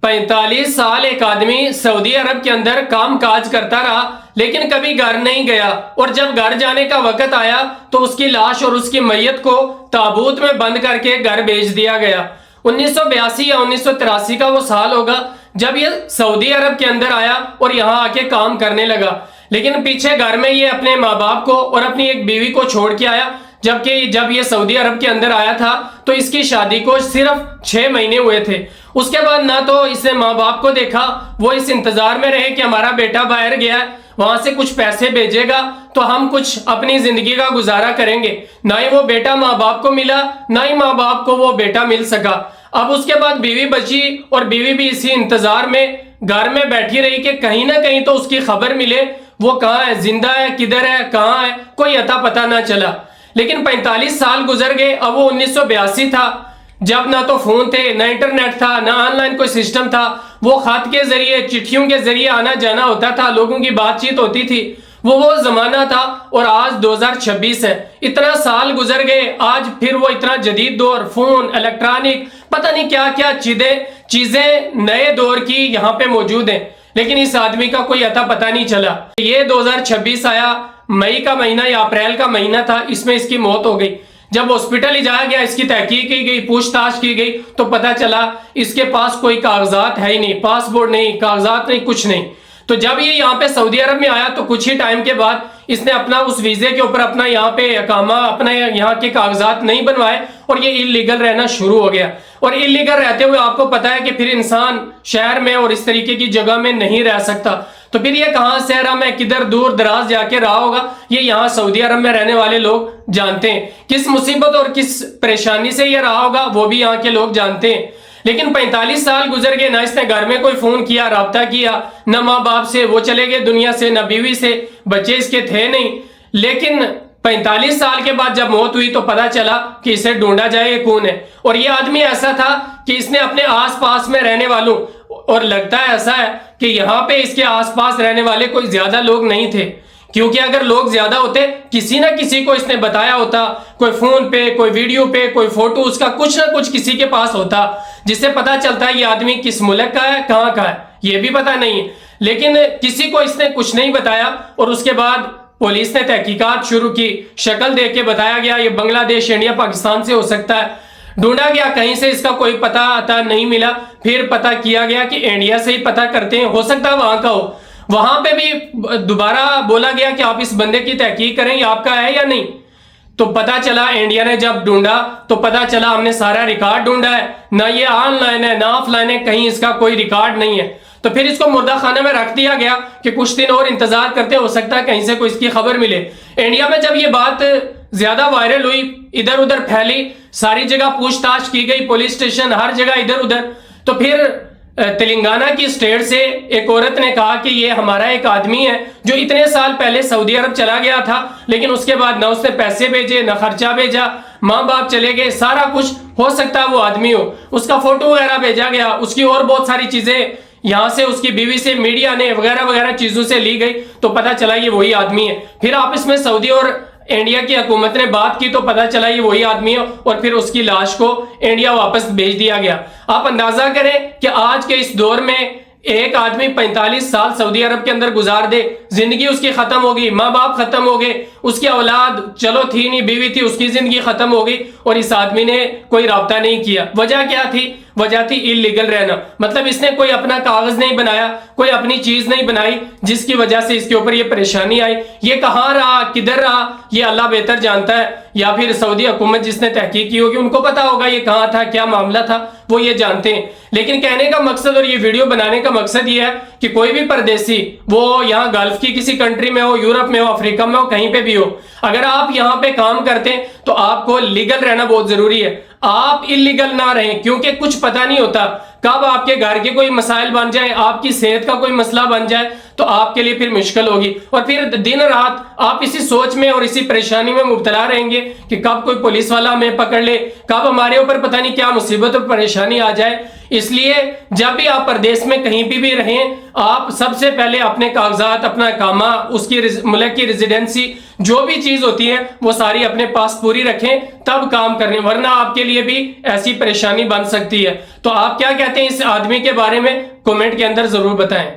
45 سال ایک آدمی سعودی عرب کے اندر کام کاج کرتا رہا لیکن کبھی گھر نہیں گیا، اور جب گھر جانے کا وقت آیا تو اس کی لاش اور اس کی میت کو تابوت میں بند کر کے گھر بھیج دیا گیا۔ 1982 یا 1983 کا وہ سال ہوگا جب یہ سعودی عرب کے اندر آیا اور یہاں آ کے کام کرنے لگا، لیکن پیچھے گھر میں یہ اپنے ماں باپ کو اور اپنی ایک بیوی کو چھوڑ کے آیا۔ جبکہ جب یہ سعودی عرب کے اندر آیا تھا تو اس کی شادی کو صرف 6 مہینے ہوئے تھے۔ اس کے بعد نہ تو اس نے ماں باپ کو دیکھا، وہ اس انتظار میں رہے کہ ہمارا بیٹا باہر گیا ہے، وہاں سے کچھ پیسے بھیجے گا تو ہم کچھ اپنی زندگی کا گزارا کریں گے۔ نہ ہی وہ بیٹا ماں باپ کو ملا، نہ ہی ماں باپ کو وہ بیٹا مل سکا۔ اب اس کے بعد بیوی بچی، اور بیوی بھی اسی انتظار میں گھر میں بیٹھی رہی کہ کہیں نہ کہیں تو اس کی خبر ملے، وہ کہاں ہے، زندہ ہے، کدھر ہے، کہاں ہے، کوئی عطا پتہ نہ چلا۔ لیکن 45 سال گزر گئے۔ اب وہ 1982 تھا جب نہ تو فون تھے، نہ انٹرنیٹ تھا، نہ آن لائن کوئی سسٹم تھا۔ وہ خط کے ذریعے، چٹھیوں کے ذریعے آنا جانا ہوتا تھا، لوگوں کی بات چیت ہوتی تھی۔ وہ زمانہ تھا، اور آج 2026 ہے۔ اتنا سال گزر گئے، آج پھر وہ اتنا جدید دور، فون، الیکٹرانک، پتہ نہیں کیا کیا چیزیں نئے دور کی یہاں پہ موجود ہیں، لیکن اس آدمی کا کوئی عطا پتہ نہیں چلا۔ یہ 2026 آیا، مئی کا مہینہ یا اپریل کا مہینہ تھا، اس میں اس کی موت ہو گئی۔ جب ہاسپٹل لے جایا گیا، اس کی تحقیق کی گئی، پوچھ تاچھ کی گئی تو پتہ چلا اس کے پاس کوئی کاغذات ہے ہی نہیں، پاسپورٹ نہیں، کاغذات نہیں، کچھ نہیں۔ تو جب یہ یہاں پہ سعودی عرب میں آیا تو کچھ ہی ٹائم کے بعد اس نے اپنا اس ویزے کے اوپر اپنا یہاں پہ اقامہ، اپنا یہاں کے کاغذات نہیں بنوائے، اور یہ اللیگل رہنا شروع ہو گیا۔ اور اللیگل رہتے ہوئے آپ کو پتہ ہے کہ پھر انسان شہر میں اور اس طریقے کی جگہ میں نہیں رہ سکتا۔ تو پھر یہ کہاں سے رہا، میں کدھر دور دراز جا کے رہا ہوگا، یہ یہاں سعودی عرب میں رہنے والے لوگ جانتے ہیں۔ کس مصیبت اور کس پریشانی سے یہ رہا ہوگا وہ بھی یہاں کے لوگ جانتے ہیں۔ لیکن 45 سال گزر گئے، نہ اس نے گھر میں کوئی فون کیا، رابطہ کیا، نہ ماں باپ سے، وہ چلے گئے دنیا سے، نہ بیوی سے، بچے اس کے تھے نہیں۔ لیکن 45 سال کے بعد جب موت ہوئی تو پتا چلا کہ اسے ڈھونڈا جائے یہ کون ہے۔ اور یہ آدمی ایسا تھا کہ اس نے اپنے آس پاس میں رہنے والوں، اور لگتا ہے ایسا ہے کہ یہاں پہ اس کے آس پاس رہنے والے کوئی زیادہ لوگ نہیں تھے، کیونکہ اگر لوگ زیادہ ہوتے کسی نہ کسی کو اس نے بتایا ہوتا، کوئی فون پہ، کوئی ویڈیو پہ، کوئی فوٹو اس کا کچھ نہ کچھ کسی کے پاس ہوتا جس سے پتا چلتا ہے یہ آدمی کس ملک کا ہے، کہاں کا ہے، یہ بھی پتا نہیں ہے۔ لیکن کسی کو اس نے کچھ نہیں بتایا، اور اس کے بعد پولیس نے تحقیقات شروع کی، شکل دیکھ کے بتایا گیا یہ بنگلہ دیش، انڈیا، پاکستان سے ہو سکتا ہے۔ ڈھونڈا گیا، کہیں سے اس کا کوئی پتہ آتا نہیں ملا، پھر پتہ کیا گیا کہ انڈیا سے ہی پتہ کرتے ہیں، ہو سکتا ہے وہاں کا ہو۔ وہاں پہ بھی دوبارہ بولا گیا کہ آپ اس بندے کی تحقیق کریں، یہ آپ کا ہے یا نہیں۔ تو پتہ چلا، انڈیا نے جب ڈھونڈا تو پتہ چلا ہم نے سارا ریکارڈ ڈھونڈا ہے، نہ یہ آن لائن ہے، نہ آف لائن ہے، کہیں اس کا کوئی ریکارڈ نہیں ہے۔ تو پھر اس کو مردہ خانے میں رکھ دیا گیا کہ کچھ دن اور انتظار کرتے، ہو سکتا ہے کہیں سے کوئی اس کی خبر ملے۔ انڈیا میں جب یہ بات زیادہ وائرل ہوئی، ادھر ادھر پھیلی، ساری جگہ پوچھ تاچھ کی گئی، پولیس اسٹیشن ہر جگہ ادھر ادھر، تو پھر تلنگانہ کی اسٹیٹ سے ایک عورت نے کہا کہ یہ ہمارا ایک آدمی ہے جو اتنے سال پہلے سعودی عرب چلا گیا تھا، لیکن اس کے بعد نہ اس نے پیسے بھیجے، نہ خرچہ بھیجا، ماں باپ چلے گئے، سارا کچھ، ہو سکتا ہے وہ آدمی ہو۔ اس کا فوٹو وغیرہ بھیجا گیا، اس کی اور بہت ساری چیزیں یہاں سے اس کی بیوی سے، میڈیا نے وغیرہ وغیرہ چیزوں سے لی گئی، تو پتہ چلا یہ وہی آدمی ہے۔ پھر آپس میں سعودی اور انڈیا کی حکومت نے بات کی تو پتہ چلا یہ وہی آدمی ہے، اور پھر اس کی لاش کو انڈیا واپس بھیج دیا گیا۔ آپ اندازہ کریں کہ آج کے اس دور میں ایک آدمی 45 سال سعودی عرب کے اندر گزار دے، زندگی اس کی ختم ہو گئی، ماں باپ ختم ہو گئے، اس کی اولاد چلو تھی نہیں، بیوی تھی، اس کی زندگی ختم ہو گئی، اور اس آدمی نے کوئی رابطہ نہیں کیا۔ وجہ کیا تھی؟ وجہ تھی اللیگل رہنا، مطلب اس نے کوئی اپنا کاغذ نہیں بنایا، کوئی اپنی چیز نہیں بنائی، جس کی وجہ سے اس کے اوپر یہ پریشانی آئی۔ یہ کہاں رہا، کدھر رہا، یہ اللہ بہتر جانتا ہے، یا پھر سعودی حکومت جس نے تحقیق کی ہوگی ان کو پتا ہوگا یہ کہاں تھا، کیا معاملہ تھا، وہ یہ جانتے ہیں۔ لیکن کہنے کا مقصد اور یہ ویڈیو بنانے کا مقصد یہ ہے کہ کوئی بھی پردیسی، وہ یہاں گلف کی کسی کنٹری میں ہو، یورپ میں ہو، افریقہ میں ہو، کہیں پہ بھی ہو، اگر آپ یہاں پہ کام کرتے ہیں تو آپ کو لیگل رہنا بہت ضروری ہے۔ آپ اللیگل نہ رہیں، کیونکہ کچھ پتہ نہیں ہوتا کب آپ کے گھر کے کوئی مسائل بن جائیں، آپ کی صحت کا کوئی مسئلہ بن جائے تو آپ کے لیے پھر مشکل ہوگی، اور پھر دن رات آپ اسی سوچ میں اور اسی پریشانی میں مبتلا رہیں گے کہ کب کوئی پولیس والا ہمیں پکڑ لے، کب ہمارے اوپر پتہ نہیں کیا مصیبت اور پریشانی آ جائے۔ اس لیے جب بھی آپ پردیس میں کہیں بھی رہیں، آپ سب سے پہلے اپنے کاغذات، اپنا اقامہ، اس کی ملک کی ریزیڈنسی، جو بھی چیز ہوتی ہے وہ ساری اپنے پاس پوری رکھیں، تب کام کریں، ورنہ آپ کے لیے بھی ایسی پریشانی بن سکتی ہے۔ تو آپ کیا کہتے ہیں اس آدمی کے بارے میں؟ کمنٹ کے اندر ضرور بتائیں۔